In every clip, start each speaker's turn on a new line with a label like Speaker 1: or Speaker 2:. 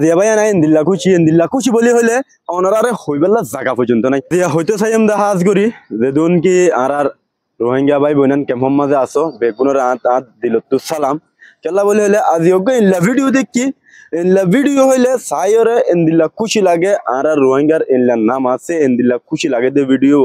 Speaker 1: দিয়া ভাই নাই এন্দিল্লা খুশি বলি হইলে অনারে হইবেলা জায়গা পর্যন্ত নাই দিয়া হইতে চাই আমরা হাজ করি যে দুন কি আর রোহিঙ্গা ভাই বোনান কেমন মাঝে আসো বেগুনের আত দিল তো সালাম কেলা বলি হইলে আজি ওকে ইল্লা ভিডিও দেখি ইল্লা ভিডিও হইলে সাইরে এন্দিল্লা খুশি লাগে আর রোহিঙ্গার ইল্লা নাম আছে এন্দিল্লা খুশি লাগে দে ভিডিও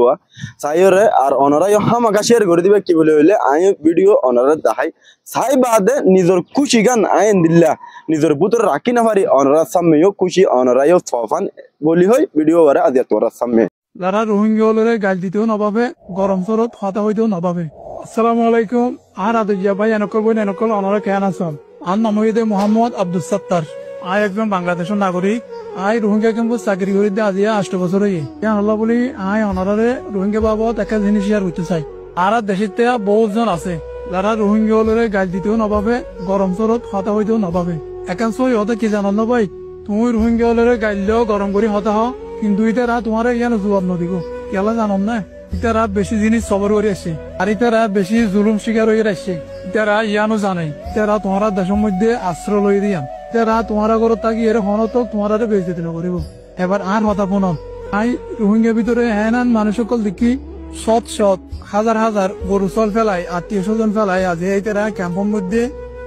Speaker 1: সাইরে আর অনারাই হামাকা শেয়ার করে দিবে কি বলি হইলে আই ভিডিও অনারা দেখাই সাই বাদে নিজের খুশি গান আই এন্দিল্লা নিজের বুতর রাখি না পারি অনারা সামনেও খুশি অনারাইও ফফান বলি হই ভিডিও ওরা আজি তোরা সামনে
Speaker 2: যারা রোহিঙ্গা হলে গাল দিতেও নভাবে গরম চরত হতা হইতেও নভাবে আসসালামু আলাইকুম আর আদিয়া ভাই এনেকল বই এনেকল অনারা কেন আছেন আর নাম হইতে মোহাম্মদ আব্দুল সত্তার আই একজন বাংলাদেশের নাগরিক আই রোহিঙ্গা ক্যাম্পে চাকরি করে দিয়ে আজি 8 বছর হয়ে কেন হল বলি আই অনারে রোহিঙ্গা বাবদ একটা জিনিস শেয়ার হইতে চাই আর দেশে বহুজন আছে যারা রোহিঙ্গা হলে গাল দিতেও নভাবে গরম চরত হতা হইতেও নভাবে এখন সই হতে কি জানান না ভাই তুমি রোহিঙ্গা হলে গাইলেও গরম করে হতা হ কিন্তু ইতারা তোমার ইয়ানো জবাব নদিব কেলা জানম না ইতারা বেশি জিনিস সবর করে আসছে আর ইতারা বেশি জুলুম শিকার হয়ে আসছে ইতারা ইয়ানো জানে ইতারা তোমার দেশের মধ্যে আশ্রয় লই দিয়াম ইতারা তোমার ঘর থাকি এর হনতক তোমার বেশ দিতে করিব এবার আর হতা পুনম আই রোহিঙ্গার ভিতরে হেনান মানুষ সকল দেখি শত হাজার হাজার গরু চল ফেলাই 800 ফেলাই আজি ইতারা ক্যাম্পের মধ্যে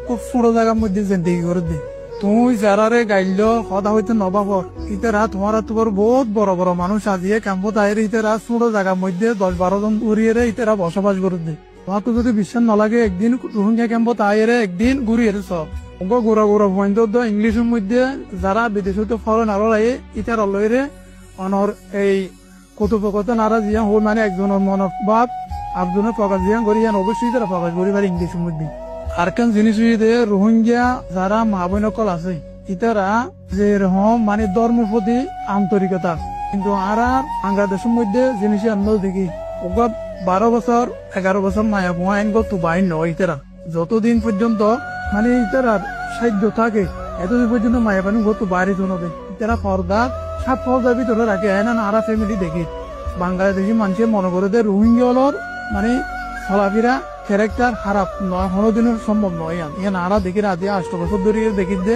Speaker 2: খুব ছোট জায়গার মধ্যে জিন্দেগি করে দে তুই যারারে গাইল সদা হইতে নবাবর ইতারা তোমার বহুত বড় বড় মানুষ আজিয়ে ক্যাম্পত আইরে ইতারা ছোট জায়গার মধ্যে 10-12 জন উড়িয়ে ইতারা বসবাস করে দে তোমাকে যদি বিশ্বাস নালাগে একদিন রোহিঙ্গা ক্যাম্পত আইরে একদিন ঘুরিয়ে সব গোড়া পয়েন্ট ইংলিশের মধ্যে যারা বিদেশে ফরেন আরো আয়ে ইতারা লইরে অনর এই কথোপকথন আর জিয়া হল মানে একজনের মনোভাব আরেকজনের প্রকাশ জিয়া করি অবশ্যই তারা প্রকাশ করি পারে ইংলিশের মধ্যে আর কেন জিনিস রোহিঙ্গা যারা মা বোনকল আছে ইতারা যে রকম মানে ধর্মের প্রতি আন্তরিকতা কিন্তু আর বাংলাদেশের মধ্যে জিনিস আমরা দেখি ওগা 12 বছর 11 বছর মায়া বোয়া আইন গত বাইন নয় ইতারা যতদিন পর্যন্ত মানে ইতারার সাহায্য থাকে এতদিন পর্যন্ত মায়া পানি গত বাইরে জনবে ইতারা পর্দা 7 পর্দার ভিতরে রাখে না আরা ফ্যামিলি দেখি বাংলাদেশি মানুষের মনে করে যে রোহিঙ্গা হলোর মানে চলাফেরা ক্যারেক্টার খারাপ নয় কোনোদিনও সম্ভব নয় ইয়ান আরা দেখি রাজি 8 বছর ধরে দেখি যে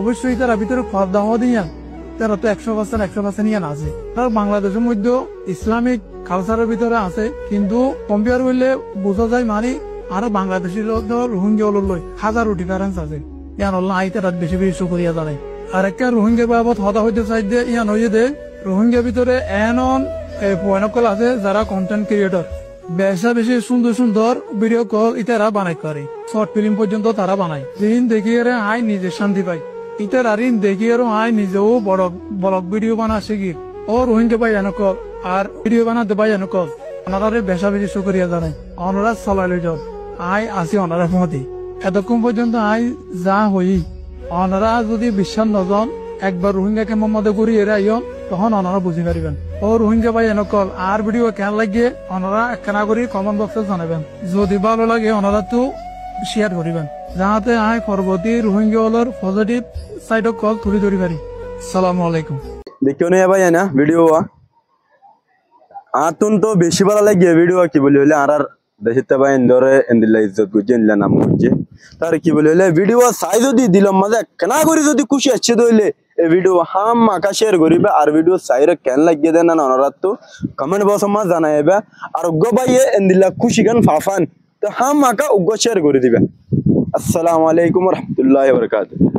Speaker 2: অবশ্যই তারা ভিতরে পর্দা হওয়া দিয়ান তারা তো 100% ইয়ান আছে আর বাংলাদেশের মধ্যে ইসলামিক কালচারের ভিতরে আছে কিন্তু কম্পেয়ার করলে বোঝা যায় মানে আর বাংলাদেশের রোহিঙ্গা লই হাজার ডিফারেন্স আছে ইয়ান হল আই তারা বেশি সুকরিয়া জানে আর একটা রোহিঙ্গা বাবদ হতা হইতে চাই যে ইয়ান হয়ে যে রোহিঙ্গা ভিতরে এমন পয়েন্টকল আছে যারা কন্টেন্ট ক্রিয়েটর বেশি সুন্দর ভিডিও কল ইতারা বানাই করে শর্ট ফিল্ম পর্যন্ত তারা বানায় দিন দেখি আই নিজে শান্তি পাই ইতার আর দেখি আই নিজেও বড় ব্লগ ভিডিও বানা শিখি ও রোহিঙ্গা পাই কল আর ভিডিও বানাতে পাই কল ওনারে বেশি সুকরিয়া জানাই ওনারা চলাই লই যাও আই আসি ওনারা মতি এতক্ষণ পর্যন্ত আই যা হই ওনারা যদি বিশ্বাস নজন একবার রোহিঙ্গা কেমন মধ্যে ঘুরি এরা ইয়ন তখন ওনারা বুঝি পারিবেন ও রোহিঙ্গা ভাই এনেকল আর ভিডিও কেন লাগে ওনারা একখানা করে কমেন্ট বক্সে জানাবেন যদি ভালো লাগে ওনারা তো শেয়ার করিবেন যাতে আই পরবর্তী রোহিঙ্গা হলর পজিটিভ সাইড কল তুলি ধরি পারি আসসালামু আলাইকুম
Speaker 1: দেখিও না ভাই না ভিডিও আতুন তো বেশি ভালো লাগে ভিডিও কি বলি হইলে আর দেশিতে ভাই ইন্দরে ইন্দিল্লা ইজ্জত গুজে ইনলা নাম গুজে তার কি বলি হইলে ভিডিও সাই যদি দিলাম মাঝে কেনা করে যদি খুশি আসছে দইলে এই ভিডিও হাম মাকা শেয়ার করিবে আর ভিডিও সাইরে কেন লাগিয়ে দেন না অনারাত তো কমেন্ট বক্স মা জানাইবে আর গো ভাই ইন্দিল্লা খুশি গান ফাফান তো হাম মাকা উগ্র শেয়ার করে দিবে আসসালামু আলাইকুম ওয়া রাহমাতুল্লাহি ওয়া বারাকাতুহু।